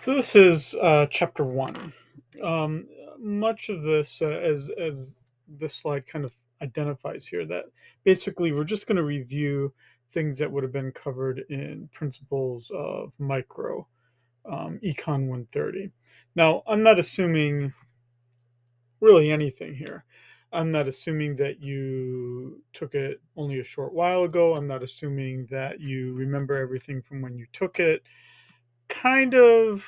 So this is chapter one. Um, Much of this, as this slide kind of identifies here, that basically we're just going to review things that would have been covered in principles of micro econ 130. Now, I'm not assuming really anything here. I'm not assuming that you took it only a short while ago. I'm not assuming that you remember everything from when you took it. Kind of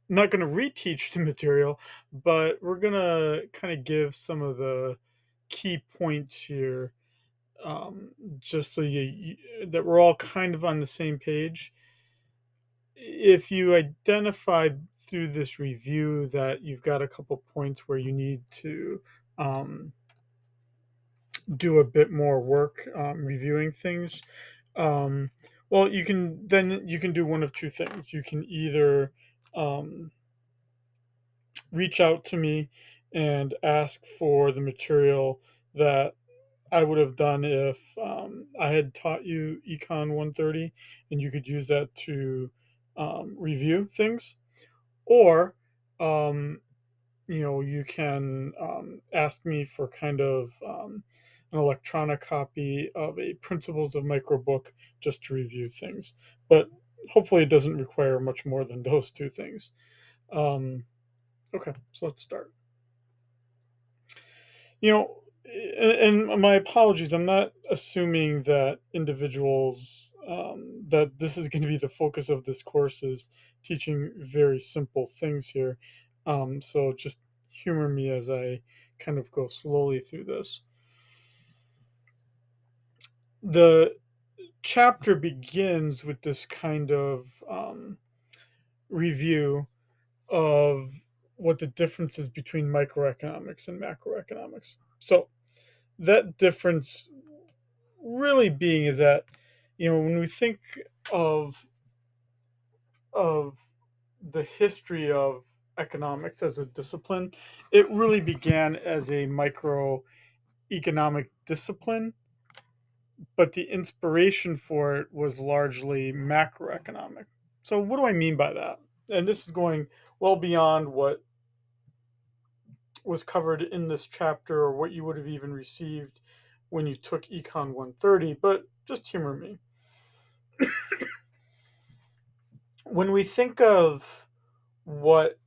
not going to reteach the material, but we're going to kind of give some of the key points here, just so that we're all kind of on the same page. If you identify through this review that you've got a couple points where you need to um, do a bit more work reviewing things, um, well, you can do one of two things. You can either um, reach out to me and ask for the material that I would have done if I had taught you Econ 130 and you could use that to review things. Or, um, you can ask me for kind of an electronic copy of a Principles of Micro book just to review things. But hopefully, it doesn't require much more than those two things. Um, okay, so let's start. You know, and my apologies, I'm not assuming that individuals, that this is going to be the focus of this course is teaching very simple things here. So just humor me as I kind of go slowly through this. The chapter begins with this kind of review of what the difference is between microeconomics and macroeconomics. So that difference really being is that, when we think of of the history of economics as a discipline, it really began as a microeconomic discipline, but the inspiration for it was largely macroeconomic. So what do I mean by that? And this is going well beyond what was covered in this chapter or what you would have even received when you took Econ 130, but just humor me. When we think of what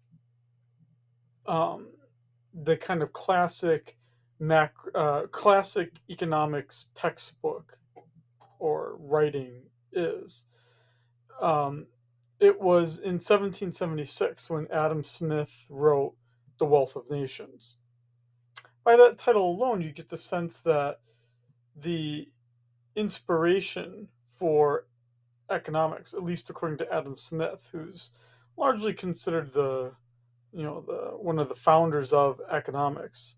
um, the kind of classic economics textbook or writing is, um, it was in 1776 when Adam Smith wrote The Wealth of Nations. By that title alone, you get the sense that the inspiration for economics, at least according to Adam Smith, who's largely considered the one of the founders of economics,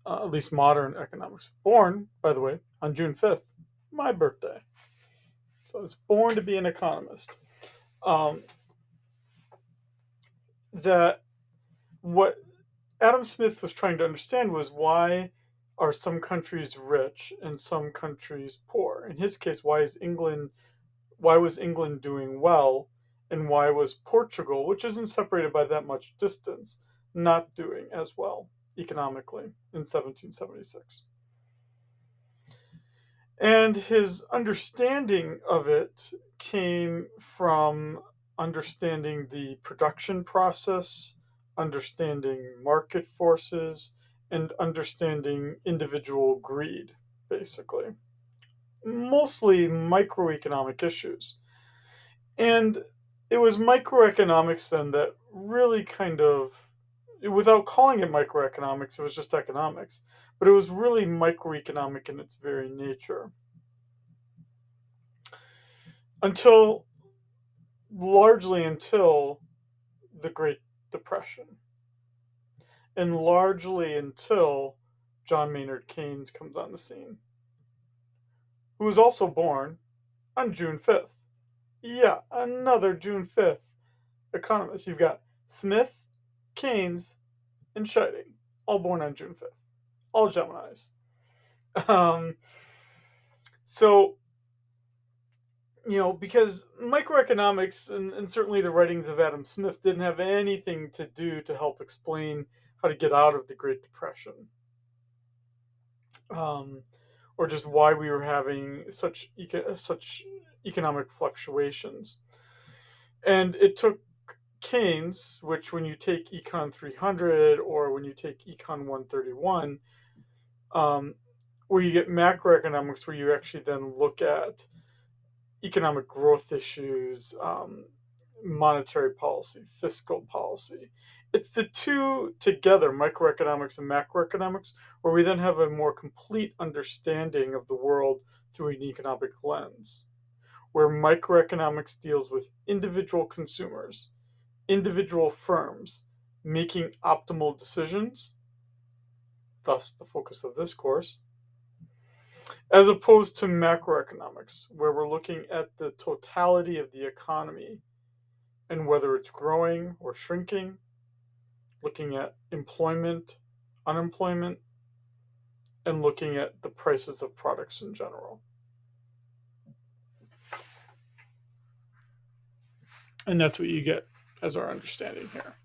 at least modern economics. Born, by the way, on June 5th, my birthday. So I was born to be an economist. Um, that what Adam Smith was trying to understand was why are some countries rich and some countries poor? In his case, why was England doing well and why was Portugal, which isn't separated by that much distance, not doing as well economically in 1776? And his understanding of it came from understanding the production process, understanding market forces, and understanding individual greed, basically. Mostly microeconomic issues. And it was microeconomics then that really kind of, without calling it microeconomics, it was just economics, but it was really microeconomic in its very nature. Until largely until the Great Depression, and largely until John Maynard Keynes comes on the scene, who was also born on June 5th. Yeah, another June 5th economist. You've got Smith, Keynes, and Scheiding, all born on June 5th, all Geminis. Um, so Because microeconomics and certainly the writings of Adam Smith didn't have anything to do to help explain how to get out of the Great Depression, um, or just why we were having such economic fluctuations. And it took Keynes, which when you take Econ 300 or when you take Econ 131, um, where you get macroeconomics, where you actually then look at economic growth issues, monetary policy, fiscal policy. It's the two together, microeconomics and macroeconomics, where we then have a more complete understanding of the world through an economic lens, where microeconomics deals with individual consumers, individual firms making optimal decisions, thus the focus of this course, as opposed to macroeconomics, where we're looking at the totality of the economy and whether it's growing or shrinking, looking at employment, unemployment, and looking at the prices of products in general. And that's what you get as our understanding here.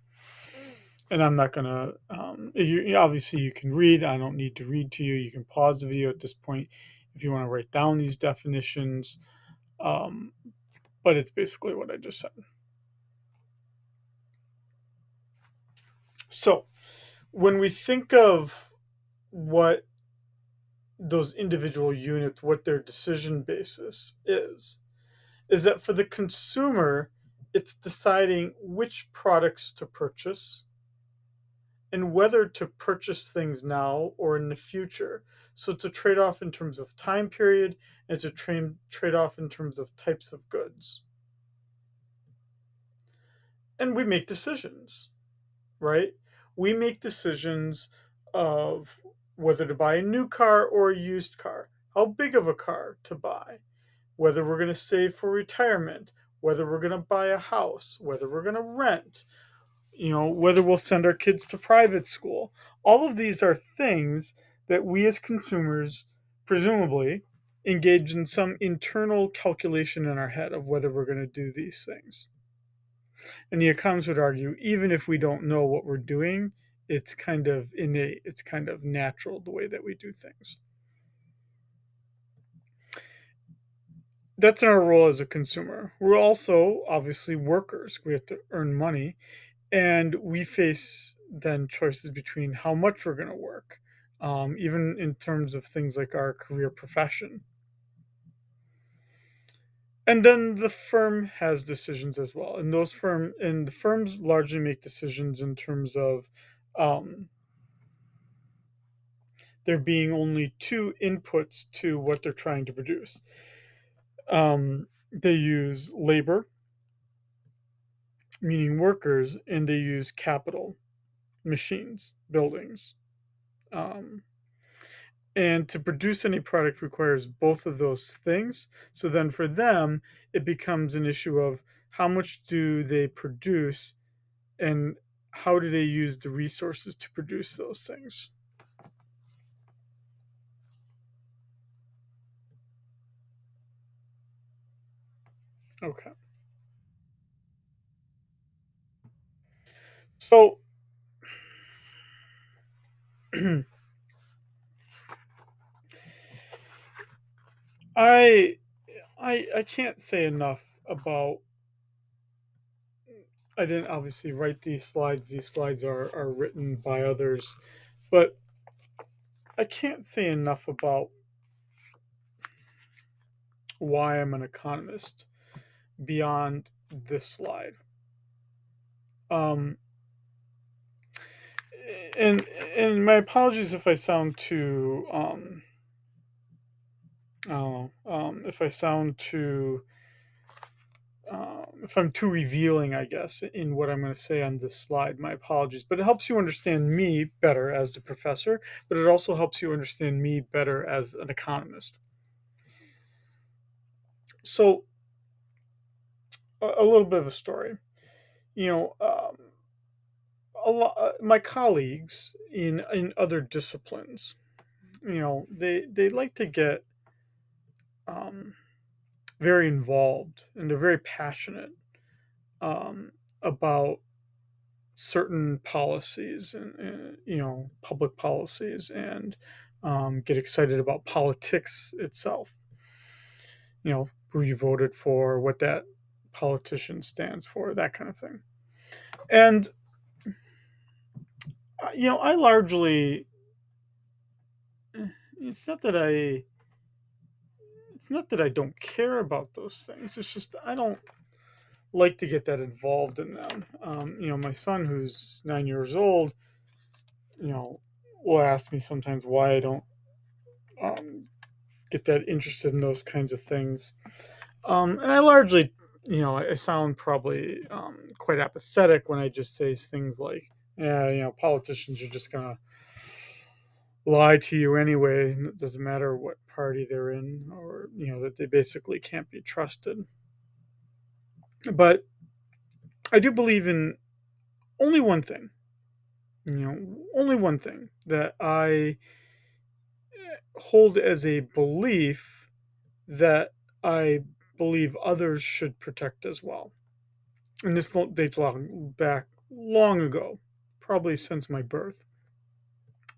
And I'm not going to, obviously, you can read. I don't need to read to you. You can pause the video at this point if you want to write down these definitions. Um, but it's basically what I just said. So, when we think of what those individual units, what their decision basis is that for the consumer, it's deciding which products to purchase and whether to purchase things now or in the future. So it's a trade off in terms of time period, and it's a trade off in terms of types of goods. And we make decisions, right? We make decisions of whether to buy a new car or a used car, how big of a car to buy, whether we're going to save for retirement, whether we're going to buy a house, whether we're going to rent, whether we'll send our kids to private school. All of these are things that we as consumers presumably engage in some internal calculation in our head of whether we're going to do these things. And the economists would argue, even if we don't know what we're doing, it's kind of innate, it's kind of natural the way that we do things. That's our role as a consumer. We're also obviously workers. We have to earn money, and we face then choices between how much we're going to work, even in terms of things like our career profession. And then the firm has decisions as well, and the firms largely make decisions in terms of um, there being only two inputs to what they're trying to produce. They use labor, meaning workers, and they use capital, machines, buildings. Um, and to produce any product requires both of those things. So then for them, it becomes an issue of how much do they produce and how do they use the resources to produce those things. Okay. So I I can't say enough about. I didn't obviously write these slides. These slides are written by others, but I can't say enough about why I'm an economist beyond this slide. Um, and my apologies if I sound too I don't know, if I sound too if I'm too revealing, I guess, in what I'm going to say on this slide. My apologies, but it helps you understand me better as the professor, but it also helps you understand me better as an economist. So, a little bit of a story. You know, a lot, my colleagues in other disciplines, they like to get um, very involved and they're very passionate um, about certain policies and public policies and get excited about politics itself. Who you voted for, what that politician stands for, that kind of thing. And I largely, it's not that I it's not that I don't care about those things. It's just I don't like to get that involved in them. My son, who's 9 years old, you know, will ask me sometimes why I don't um, get that interested in those kinds of things. And I largely, I sound probably quite apathetic when I just say things like, yeah, politicians are just going to lie to you anyway. And it doesn't matter what party they're in, or, that they basically can't be trusted. But I do believe in only one thing, only one thing that I hold as a belief that I believe others should protect as well. And this dates long ago, probably since my birth.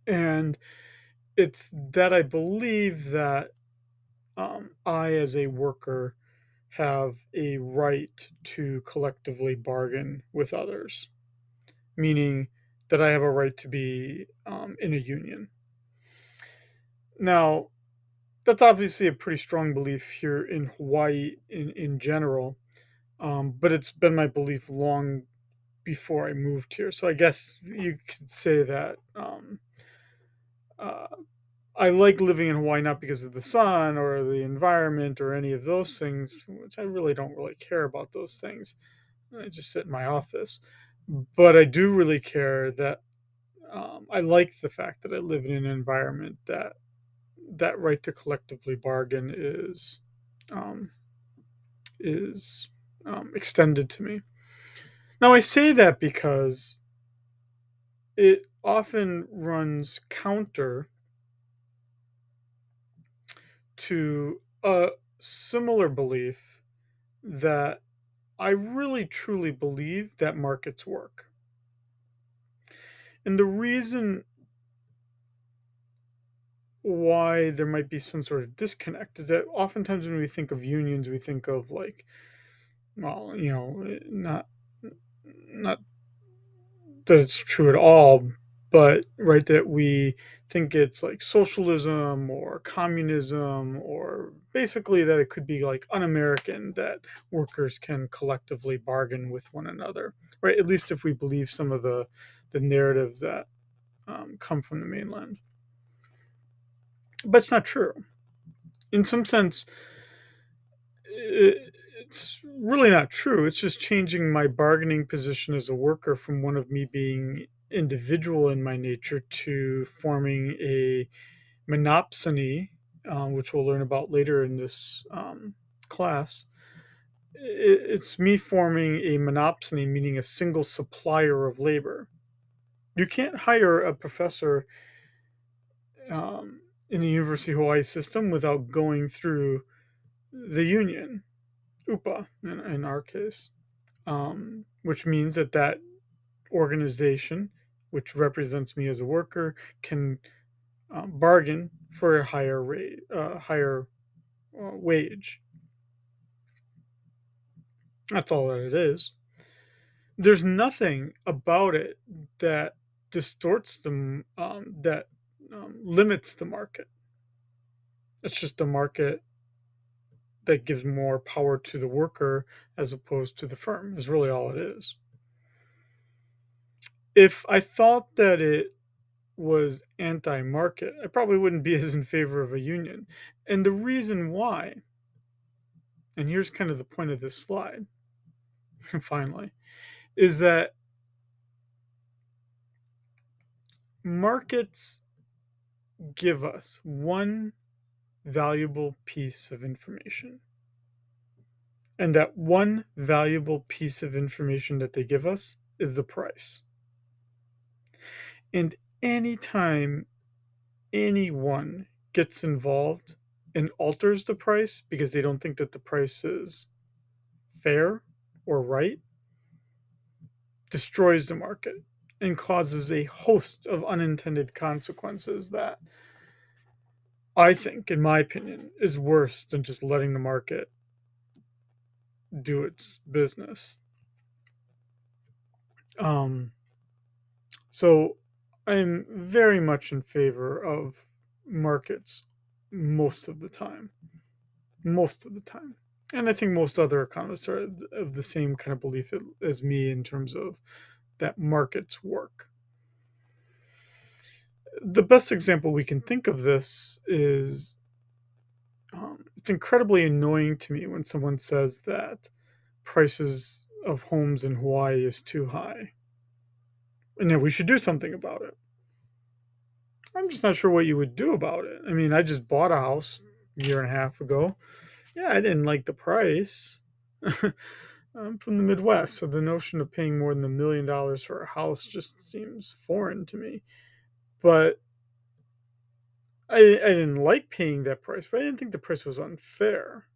And it's that I believe that I, as a worker, have a right to collectively bargain with others, meaning that I have a right to be in a union. Now, that's obviously a pretty strong belief here in Hawaii in general, but it's been my belief long before I moved here. So I guess you could say that uh, I like living in Hawaii not because of the sun or the environment or any of those things, which I really don't really care about those things. I just sit in my office. But I do really care that I like the fact that I live in an environment that right to collectively bargain um, is extended to me. Now I say that because it often runs counter to a similar belief that I really truly believe that markets work. And the reason why there might be some sort of disconnect is that oftentimes when we think of unions, we think of like, well, not that it's true at all, but right that we think it's like socialism or communism, or basically that it could be like un-American that workers can collectively bargain with one another, right? At least if we believe some of the narratives that come from the mainland, but it's not true. In some sense, it's really not true. It's just changing my bargaining position as a worker from one of me being individual in my nature to forming a monopsony, which we'll learn about later in this class. It's me forming a monopsony, meaning a single supplier of labor. You can't hire a professor um, in the University of Hawaii system without going through the union, UPA in our case, which means that organization, which represents me as a worker, can bargain for a higher wage. That's all that it is. There's nothing about it that distorts them, that limits the market. It's just a market that gives more power to the worker as opposed to the firm, is really all it is. If I thought that it was anti market, I probably wouldn't be as in favor of a union. And the reason why, and here's kind of the point of this slide, finally, is that markets give us one valuable piece of information. And that one valuable piece of information that they give us is the price. And anytime anyone gets involved and alters the price because they don't think that the price is fair or right, destroys the market and causes a host of unintended consequences that I think, in my opinion, is worse than just letting the market do its business. Um, so I'm very much in favor of markets most of the time. Most of the time. And I think most other economists are of the same kind of belief as me in terms of that markets work. The best example we can think of this is it's incredibly annoying to me when someone says that prices of homes in Hawaii is too high and that we should do something about it. I'm just not sure what you would do about it. I mean, I just bought a house a year and a half ago. Yeah, I didn't like the price. I'm from the Midwest, so the notion of paying more than $1 million for a house just seems foreign to me. But I didn't like paying that price, but I didn't think the price was unfair.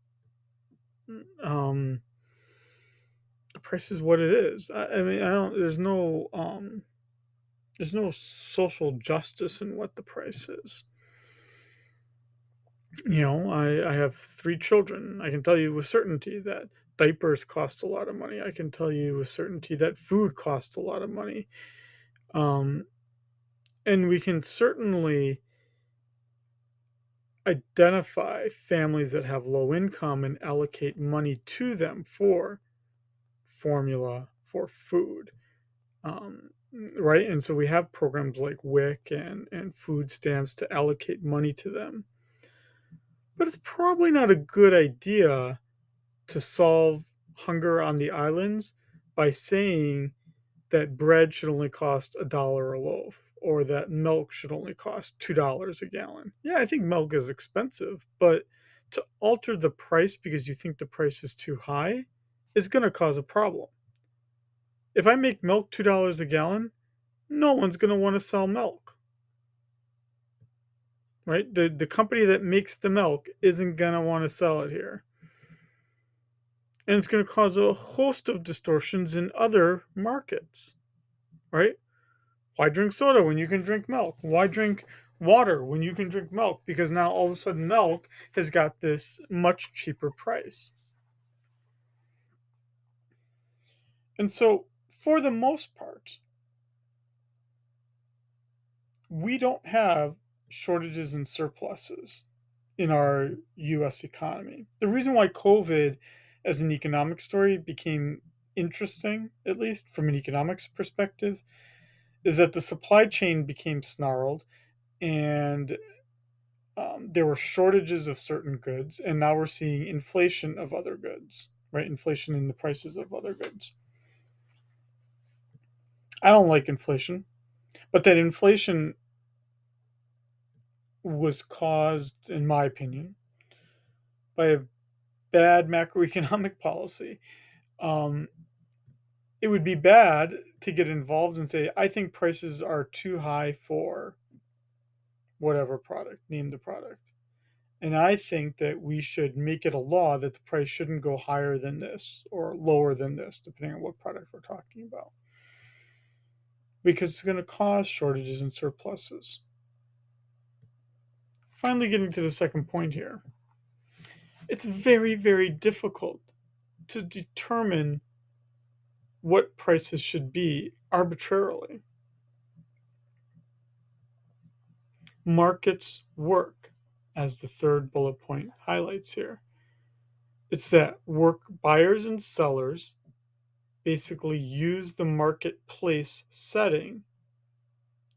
Um, the price is what it is. I mean, I don't. There's no social justice in what the price is. I have 3 children. I can tell you with certainty that diapers cost a lot of money. I can tell you with certainty that food costs a lot of money. Um, and we can certainly identify families that have low income and allocate money to them for formula for food. Right. And so we have programs like WIC and food stamps to allocate money to them. But it's probably not a good idea to solve hunger on the islands by saying that bread should only cost $1 a loaf or that milk should only cost $2 a gallon. Yeah, I think milk is expensive, but to alter the price because you think the price is too high is going to cause a problem. If I make milk $2 a gallon, no one's going to want to sell milk, right? The company that makes the milk isn't going to want to sell it here. And it's going to cause a host of distortions in other markets, right? Why drink soda when you can drink milk? Why drink water when you can drink milk? Because now all of a sudden milk has got this much cheaper price. And so, for the most part, we don't have shortages and surpluses in our US economy. The reason why COVID as an economic story became interesting, at least from an economics perspective, is that the supply chain became snarled and there were shortages of certain goods, and now we're seeing inflation of other goods, right? Inflation in the prices of other goods. I don't like inflation, but that inflation was caused, in my opinion, by a bad macroeconomic policy. Um, it would be bad to get involved and say, I think prices are too high for whatever product, name the product. And I think that we should make it a law that the price shouldn't go higher than this or lower than this, depending on what product we're talking about, because it's going to cause shortages and surpluses. Finally, getting to the second point here, it's very, very difficult to determine what prices should be arbitrarily. Markets work, as the third bullet point highlights here. It's that buyers and sellers basically use the marketplace setting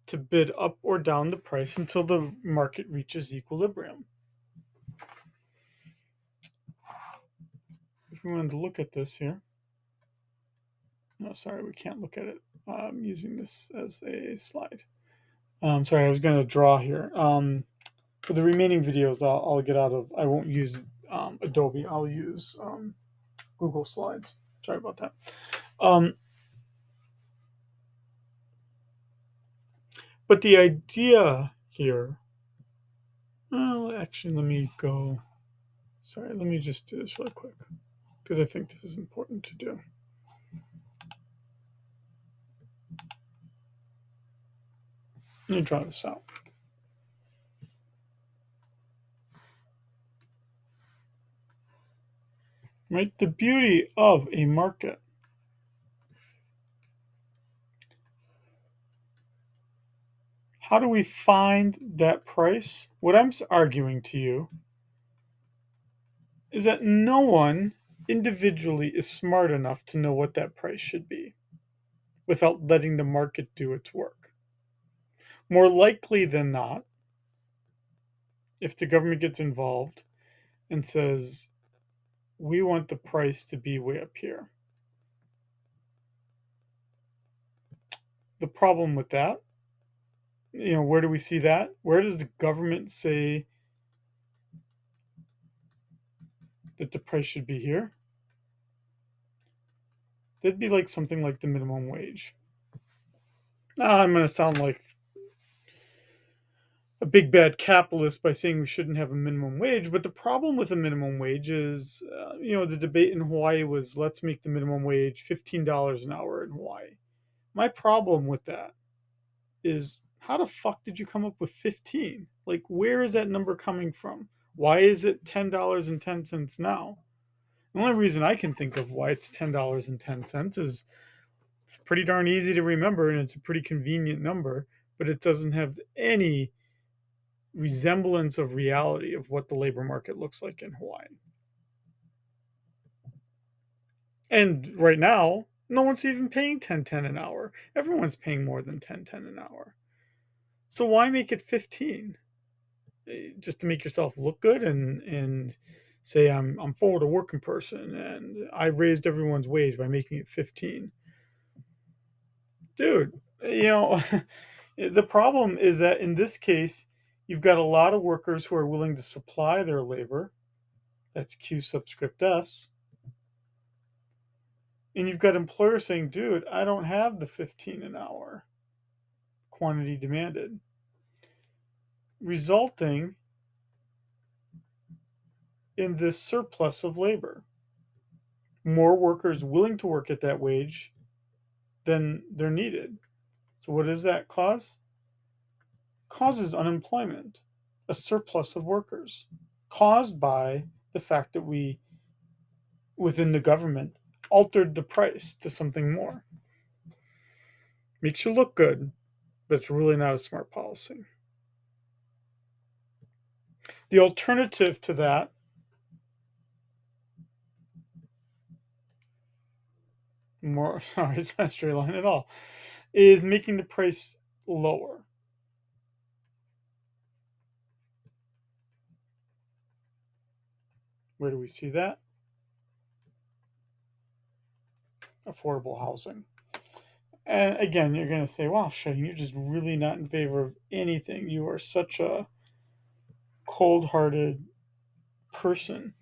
to bid up or down the price until the market reaches equilibrium. If we wanted to look at this here, no, sorry, we can't look at it. I'm using this as a slide. Sorry, I was going to draw here. For the remaining videos, I'll get out of. I won't use Adobe. I'll use Google Slides. Sorry about that. But the idea here Well, actually, let me go. Sorry, let me just do this really quick because I think this is important to do. Let me draw this out. Right? The beauty of a market. How do we find that price? What I'm arguing to you is that no one individually is smart enough to know what that price should be without letting the market do its work. More likely than not, if the government gets involved and says, we want the price to be way up here. The problem with that, where do we see that? Where does the government say that the price should be here? That'd be like something like the minimum wage. I'm going to sound like a big bad capitalist by saying we shouldn't have a minimum wage, but the problem with a minimum wage is, the debate in Hawaii was let's make the minimum wage $15 an hour in Hawaii. My problem with that is how the fuck did you come up with 15? Like, where is that number coming from? Why is it $10.10 now? The only reason I can think of why it's $10.10 is it's pretty darn easy to remember and it's a pretty convenient number, but it doesn't have any resemblance of reality of what the labor market looks like in Hawaii. And right now, no one's even paying 10.10 an hour. Everyone's paying more than 10.10 an hour. So why make it 15? Just to make yourself look good and say I'm forward a working person and I raised everyone's wage by making it 15. Dude, the problem is that in this case, you've got a lot of workers who are willing to supply their labor. That's Q subscript S. And you've got employers saying, dude, I don't have the 15 an hour quantity demanded, resulting in this surplus of labor. More workers willing to work at that wage than they're needed. So, what does that cause? Causes unemployment, a surplus of workers, caused by the fact that we, within the government, altered the price to something more. Makes you look good, but it's really not a smart policy. The alternative to that, more sorry, it's not a straight line at all, is making the price lower. Where do we see that? Affordable housing. And again, you're going to say, wow, Shane, you're just really not in favor of anything. You are such a cold hearted person.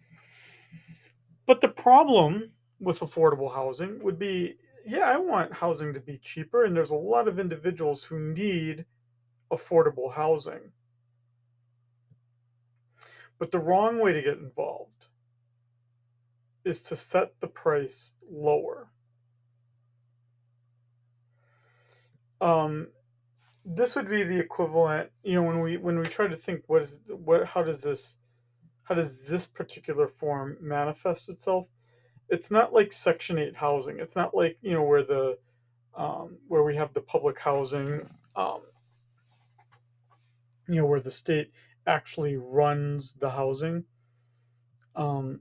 But the problem with affordable housing would be, yeah, I want housing to be cheaper, and there's a lot of individuals who need affordable housing. But the wrong way to get involved is to set the price lower. Um, this would be the equivalent, when we try to think how does this particular form manifest itself? It's not like Section 8 housing. It's not like where we have the public housing, where the state actually runs the housing. Um,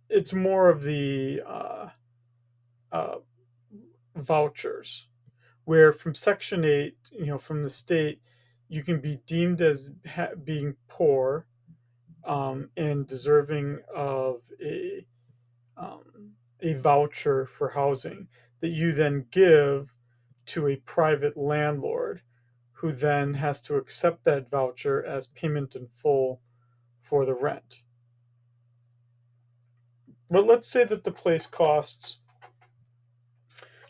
it's more of the uh, vouchers, where from Section 8, from the state, you can be deemed as being poor and deserving of a voucher for housing that you then give to a private landlord who then has to accept that voucher as payment in full for the rent. But let's say that the place costs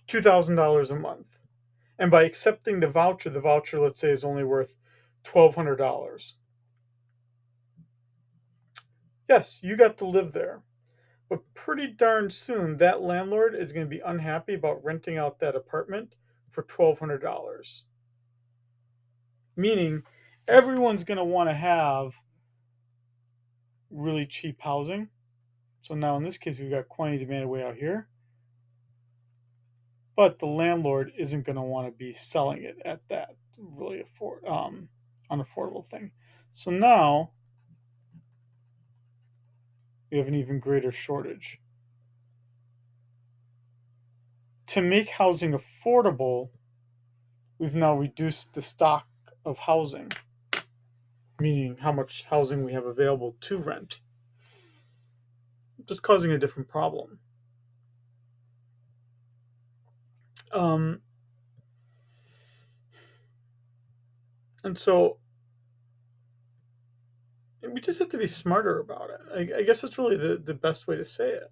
$2,000 a month. And by accepting the voucher, let's say, is only worth $1,200. Yes, you got to live there. But pretty darn soon, that landlord is going to be unhappy about renting out that apartment for $1,200. Meaning, everyone's going to want to have really cheap housing. So now in this case, we've got quantity demand way out here. But the landlord isn't going to want to be selling it at that really unaffordable thing. So now we have an even greater shortage. To make housing affordable, we've now reduced the stock of housing, meaning how much housing we have available to rent, just causing a different problem. Um, and so we just have to be smarter about it. I guess that's really the best way to say it.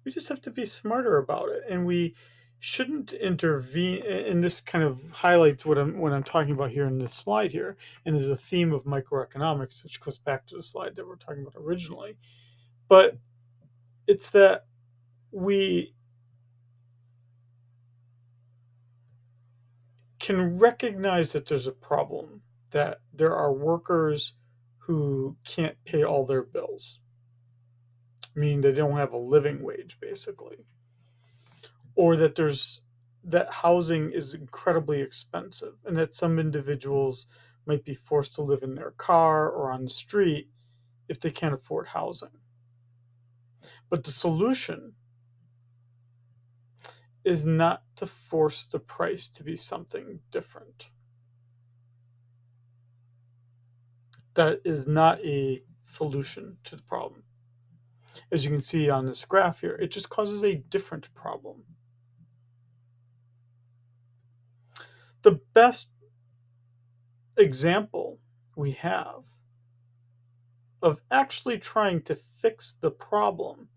We just have to be smarter about it, and we shouldn't intervene. And this kind of highlights what I'm talking about here in this slide here, and is a theme of microeconomics, which goes back to the slide that we're talking about originally. But it's that we can recognize that there's a problem, that there are workers who can't pay all their bills, meaning they don't have a living wage basically, or that housing is incredibly expensive and that some individuals might be forced to live in their car or on the street if they can't afford housing. But the solution is not to force the price to be something different. That is not a solution to the problem. As you can see on this graph here, it just causes a different problem. The best example we have of actually trying to fix the problem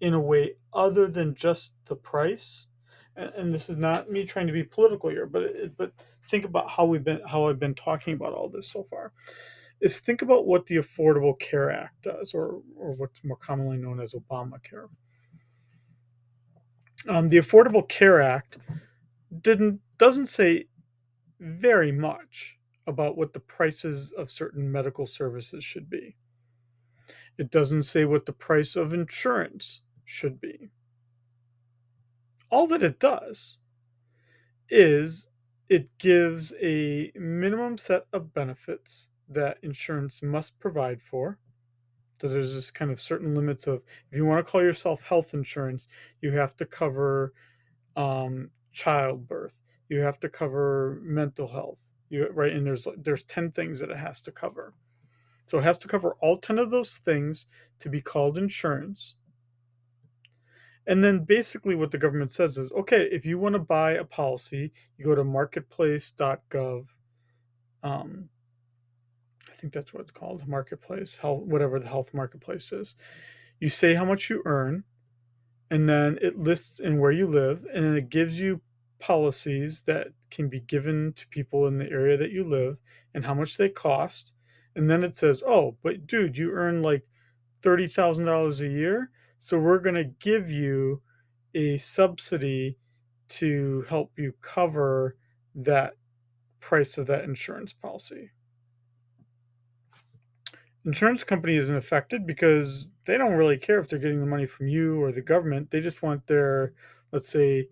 in a way other than just the price, and this is not me trying to be political here, but think about how I've been talking about all this so far, is think about what the Affordable Care Act does, or what's more commonly known as Obamacare. The Affordable Care Act doesn't say very much about what the prices of certain medical services should be. It doesn't say what the price of insurance should be. All that it does is it gives a minimum set of benefits that insurance must provide for. So there's this kind of certain limits of, if you want to call yourself health insurance, you have to cover childbirth, you have to cover mental health, right, and there's 10 things that it has to cover. So it has to cover all 10 of those things to be called insurance. And then basically what the government says is, okay, if you want to buy a policy, you go to marketplace.gov. Um, I think that's what it's called, marketplace, health, whatever the health marketplace is. You say how much you earn, and then it lists in where you live, and then it gives you policies that can be given to people in the area that you live and how much they cost. And then it says, oh, but dude, you earn like $30,000 a year, so we're going to give you a subsidy to help you cover that price of that insurance policy. Insurance company isn't affected because they don't really care if they're getting the money from you or the government. They just want their, let's say,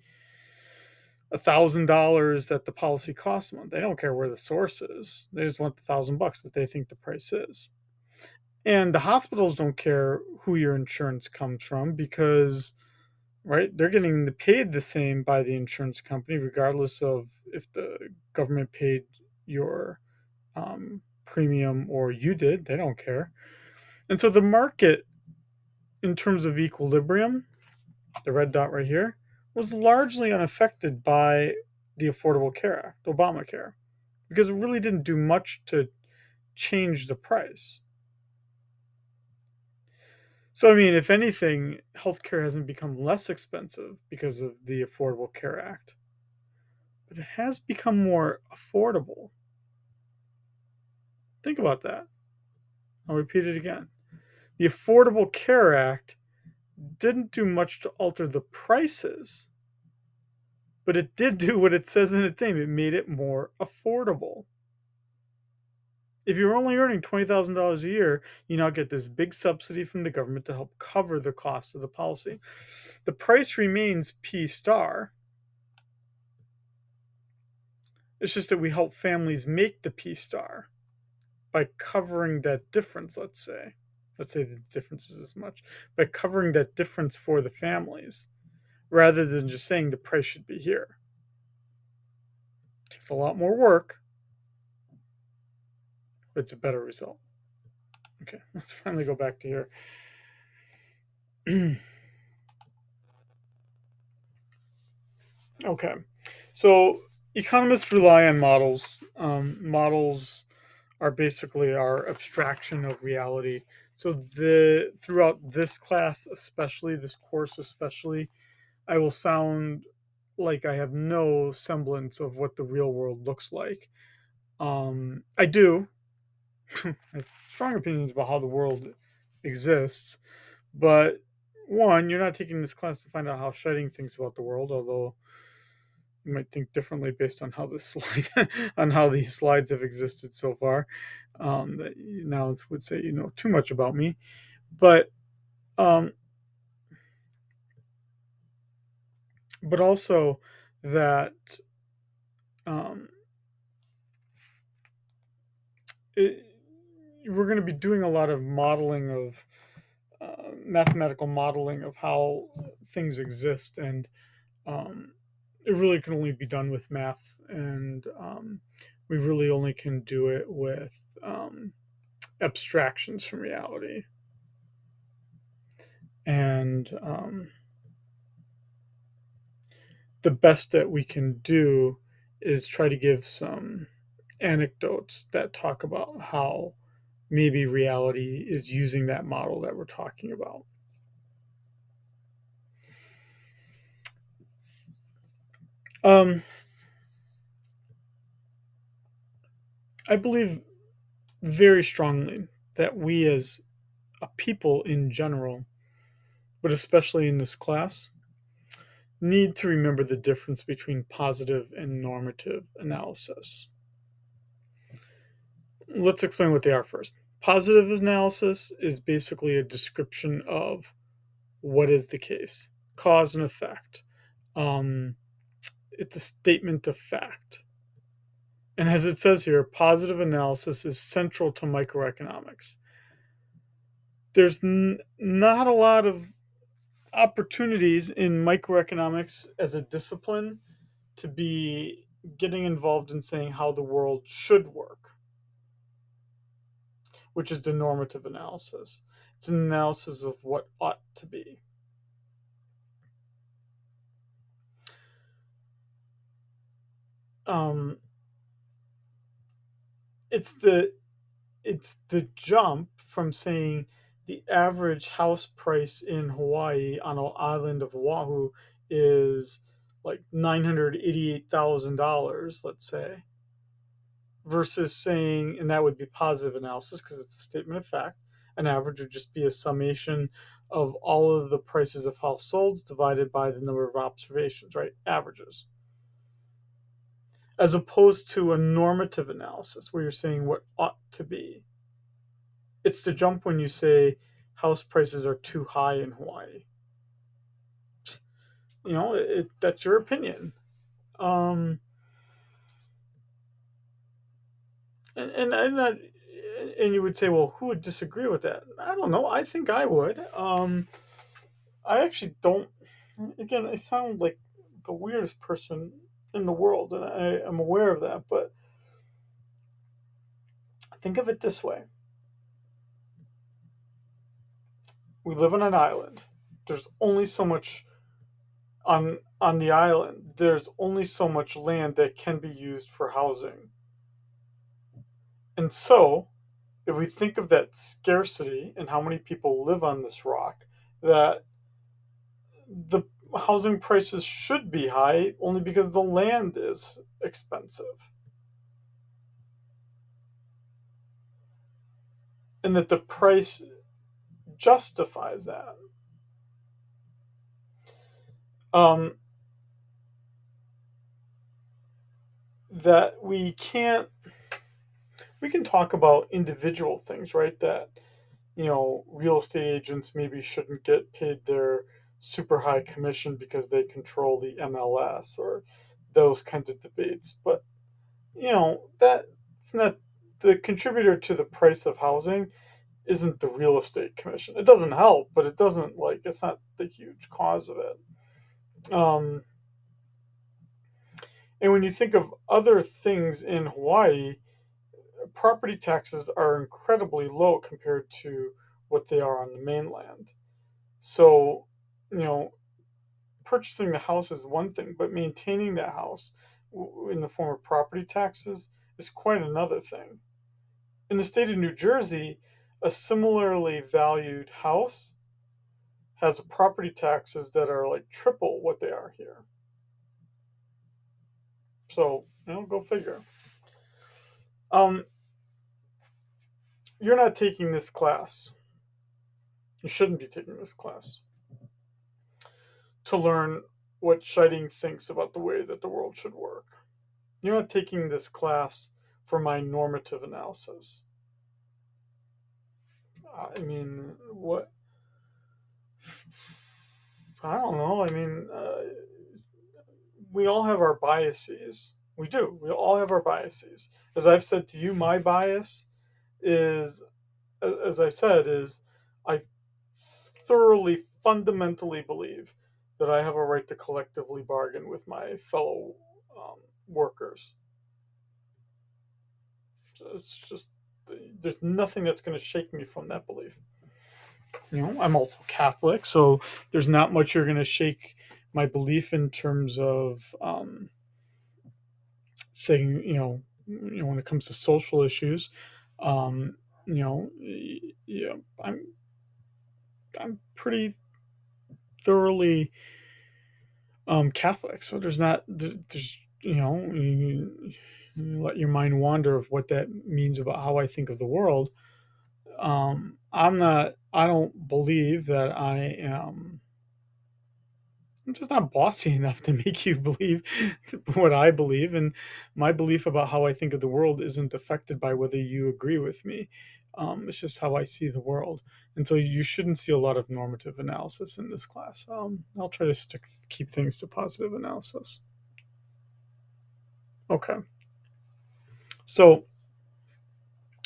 $1,000 that the policy costs them. They don't care where the source is. They just want the $1,000 that they think the price is. And the hospitals don't care who your insurance comes from because, right, they're getting paid the same by the insurance company, regardless of if the government paid your premium or you did. They don't care. And so the market, in terms of equilibrium, the red dot right here, was largely unaffected by the Affordable Care Act, Obamacare, because it really didn't do much to change the price. So, I mean, if anything, healthcare hasn't become less expensive because of the Affordable Care Act, but it has become more affordable. Think about that. I'll repeat it again. The Affordable Care Act didn't do much to alter the prices, but it did do what it says in its name. It made it more affordable. If you're only earning $20,000 a year, you now get this big subsidy from the government to help cover the cost of the policy. The price remains P star. It's just that we help families make the P star by covering that difference, let's say. Let's say the difference is as much. By covering that difference for the families, rather than just saying the price should be here. It takes a lot more work, but it's a better result. Okay, let's finally go back to here. Okay, so economists rely on models. Models are basically our abstraction of reality. So throughout this class, especially this course, especially, I will sound like I have no semblance of what the real world looks like. I do. I have strong opinions about how the world exists, but one, you're not taking this class to find out how Shining thinks about the world, although you might think differently based on how this slide, on how these slides have existed so far. That now would say you know too much about me, but um, also that um, it, we're going to be doing a lot of modeling of mathematical modeling of how things exist, and um, it really can only be done with maths, and we really only can do it with abstractions from reality. And the best that we can do is try to give some anecdotes that talk about how maybe reality is using that model that we're talking about. Um, I believe very strongly that we as a people in general, but especially in this class, need to remember the difference between positive and normative analysis. Let's explain what they are first. Positive analysis is basically a description of what is the case, cause and effect. Um, it's a statement of fact. And as it says here, positive analysis is central to microeconomics. There's not a lot of opportunities in microeconomics as a discipline to be getting involved in saying how the world should work, which is the normative analysis. It's an analysis of what ought to be. Um, it's the jump from saying the average house price in Hawaii on an island of Oahu is like $988,000, let's say, versus saying, and that would be positive analysis because it's a statement of fact. An average would just be a summation of all of the prices of households divided by the number of observations, right? Averages. As opposed to a normative analysis where you're saying what ought to be. It's the jump when you say house prices are too high in Hawaii. You know, that's your opinion. Um, and I'm not, and you would say, well, who would disagree with that? I don't know. I think I would. I actually don't. Again, I sound like the weirdest person in the world, and I am aware of that. But think of it this way: we live on an island. There's only so much on the island. There's only so much land that can be used for housing. And so, if we think of that scarcity and how many people live on this rock, that the housing prices should be high only because the land is expensive. And that the price justifies that. Um, that we can talk about individual things, right? That real estate agents maybe shouldn't get paid their super high commission because they control the MLS or those kinds of debates. But that it's not the contributor to the price of housing isn't the real estate commission. It doesn't help, but it doesn't it's not the huge cause of it. And when you think of other things in Hawaii, property taxes are incredibly low compared to what they are on the mainland. So, you know, purchasing the house is one thing, but maintaining that house in the form of property taxes is quite another thing. In the state of New Jersey, a similarly valued house has property taxes that are like triple what they are here. So, go figure. Um, you're not taking this class. You shouldn't be taking this class to learn what Scheiding thinks about the way that the world should work. You're not taking this class for my normative analysis. I mean, what? I don't know. I mean, we all have our biases. We do. We all have our biases. As I've said to you, my bias is, as I said, is I thoroughly, fundamentally believe that I have a right to collectively bargain with my fellow workers. So it's just there's nothing that's going to shake me from that belief. I'm also Catholic, so there's not much you're going to shake my belief in terms of thing. When it comes to social issues, you know, yeah, I'm pretty thoroughly Catholic, so there's you let your mind wander of what that means about how I think of the world. I don't believe that I'm just not bossy enough to make you believe what I believe, and my belief about how I think of the world isn't affected by whether you agree with me. It's just how I see the world, and so you shouldn't see a lot of normative analysis in this class. I'll try to keep things to positive analysis. Okay, so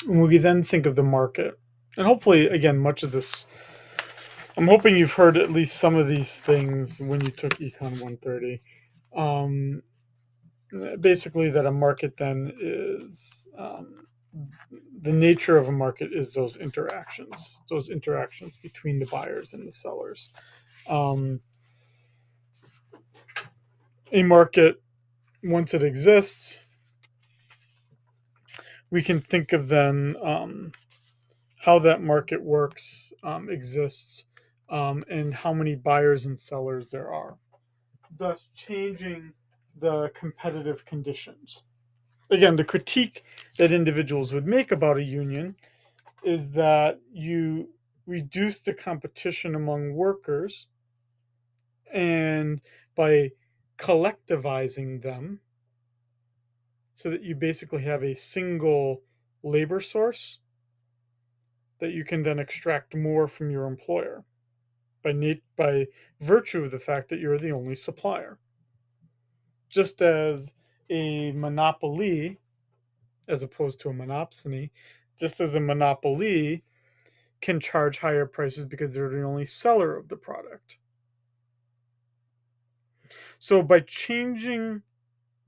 when we then think of the market, and hopefully, again, much of this, I'm hoping you've heard at least some of these things when you took Econ 130. Um, Basically, that a market then is the nature of a market is those interactions between the buyers and the sellers. Um, a market, once it exists, we can think of then how that market works, exists, and how many buyers and sellers there are, thus changing the competitive conditions. Again, the critique that individuals would make about a union is that you reduce the competition among workers, and by collectivizing them so that you basically have a single labor source that you can then extract more from your employer by virtue of the fact that you're the only supplier. Just as a monopoly, as opposed to a monopsony, just as a monopoly can charge higher prices because they're the only seller of the product. So by changing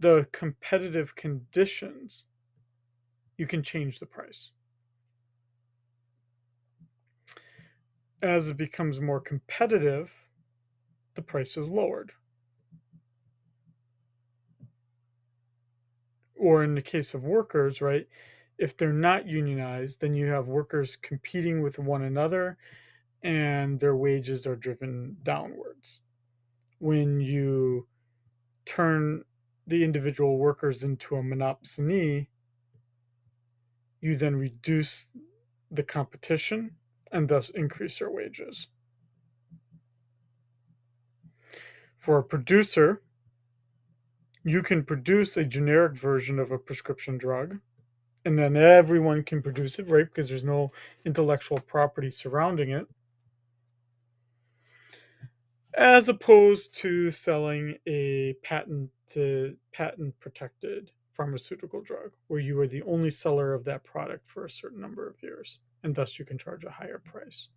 the competitive conditions, you can change the price. As it becomes more competitive, the price is lowered. Or in the case of workers, right? If they're not unionized, then you have workers competing with one another and their wages are driven downwards. When you turn the individual workers into a monopsony, you then reduce the competition, and thus increase their wages. For a producer, you can produce a generic version of a prescription drug, and then everyone can produce it, right? Because there's no intellectual property surrounding it, as opposed to selling a patent protected pharmaceutical drug where you are the only seller of that product for a certain number of years, and thus you can charge a higher price.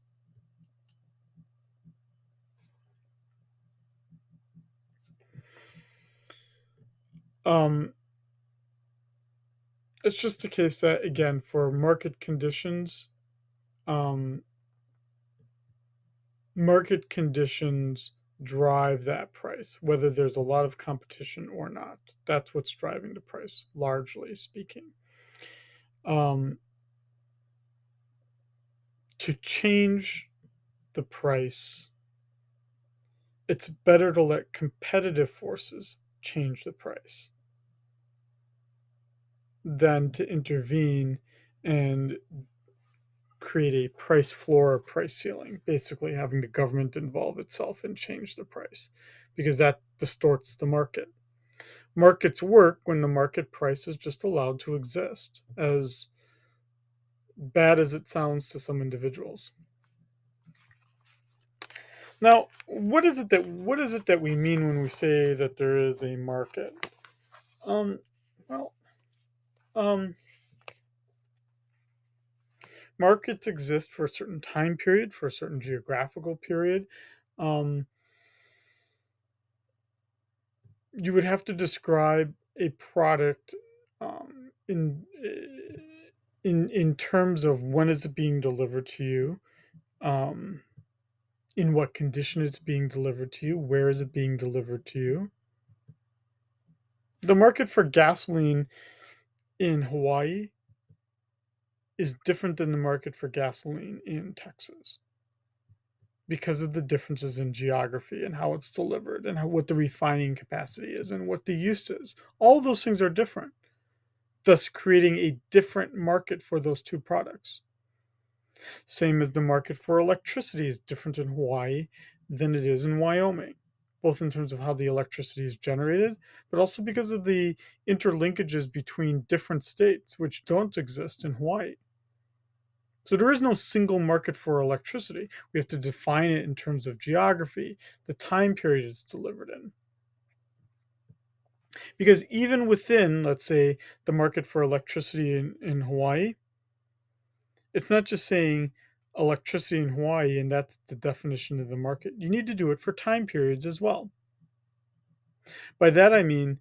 Um, it's just a case that, again, for um, market conditions drive that price, whether there's a lot of competition or not. That's what's driving the price, largely speaking. Um, to change the price, it's better to let competitive forces change the price than to intervene and create a price floor or price ceiling, basically having the government involve itself and change the price, because that distorts the market. Markets work when the market price is just allowed to exist, as bad as it sounds to some individuals. Now, what is it that we mean when we say that there is a market? Um, well, um, markets exist for a certain time period, for a certain geographical period. Um, you would have to describe a product in terms of when is it being delivered to you, um, in what condition it's being delivered to you, where is it being delivered to you. The market for gasoline in Hawaii is different than the market for gasoline in Texas because of the differences in geography and how it's delivered and what the refining capacity is and what the use is. All those things are different, thus creating a different market for those two products. Same as the market for electricity is different in Hawaii than it is in Wyoming, both in terms of how the electricity is generated, but also because of the interlinkages between different states, which don't exist in Hawaii. So there is no single market for electricity. We have to define it in terms of geography, the time period it's delivered in. Because even within, let's say, the market for electricity in Hawaii, it's not just saying electricity in Hawaii and that's the definition of the market. You need to do it for time periods as well. By that I mean,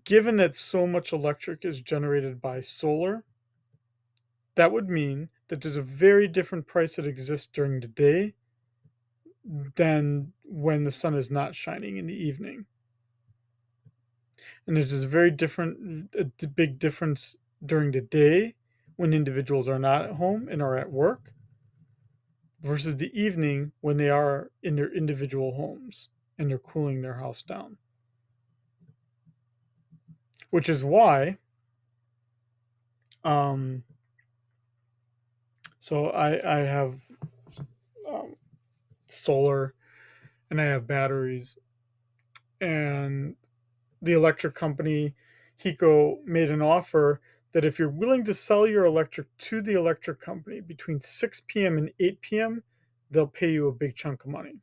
given that so much electric is generated by solar, that would mean that there's a very different price that exists during the day than when the sun is not shining in the evening. And there's this very different, a big difference during the day when individuals are not at home and are at work versus the evening when they are in their individual homes and they're cooling their house down. Which is why, um, so I have um, solar and I have batteries, and the electric company HECO made an offer that if you're willing to sell your electric to the electric company between 6 p.m. and 8 p.m., they'll pay you a big chunk of money.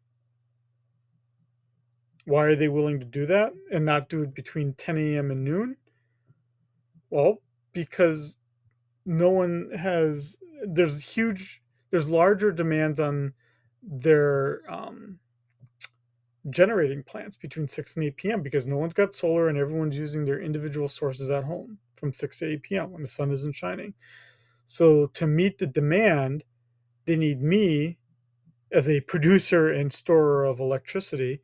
Why are they willing to do that and not do it between 10 a.m. and noon? Well, because no one has, there's larger demands on their generating plants between 6 and 8 p.m. because no one's got solar and everyone's using their individual sources at home from 6 to 8 p.m. when the sun isn't shining. So to meet the demand, they need me as a producer and storer of electricity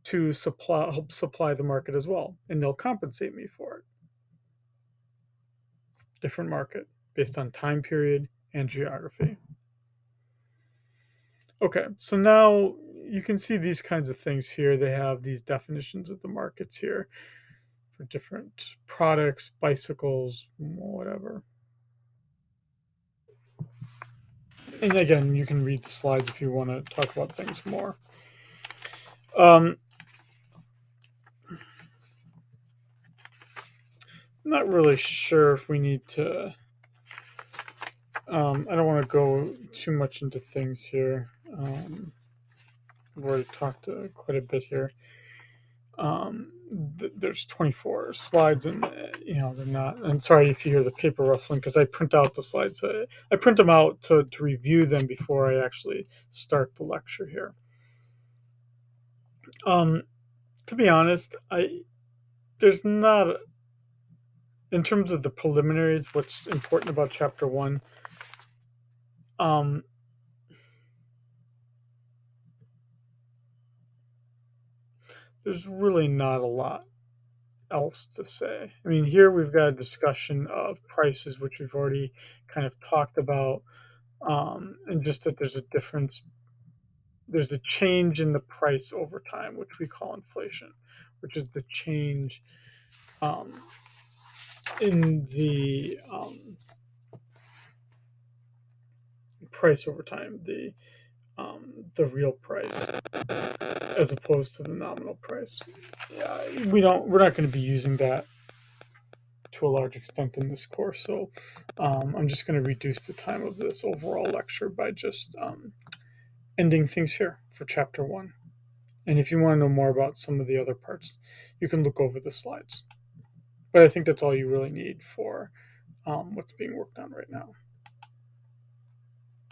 to help supply the market as well, and they'll compensate me for it. Different market based on time period and geography. Okay, so now you can see these kinds of things here. They have these definitions of the markets here for different products, bicycles, whatever. And again, you can read the slides if you want to talk about things more. Um, I'm not really sure if we need to. I don't want to go too much into things here. We've already talked quite a bit here. There's 24 slides, and they're not. I'm sorry if you hear the paper rustling because I print out the slides. I print them out to review them before I actually start the lecture here. Um, to be honest, there's not, in terms of the preliminaries, what's important about chapter one. Um, there's really not a lot else to say. I mean, here we've got a discussion of prices, which we've already kind of talked about, and just that there's a difference. There's a change in the price over time, which we call inflation, which is the change um, in the price over time, the real price, as opposed to the nominal price. Yeah, we're not going to be using that to a large extent in this course, so I'm just going to reduce the time of this overall lecture by just ending things here for chapter one. And if you want to know more about some of the other parts, you can look over the slides. But I think that's all you really need for what's being worked on right now.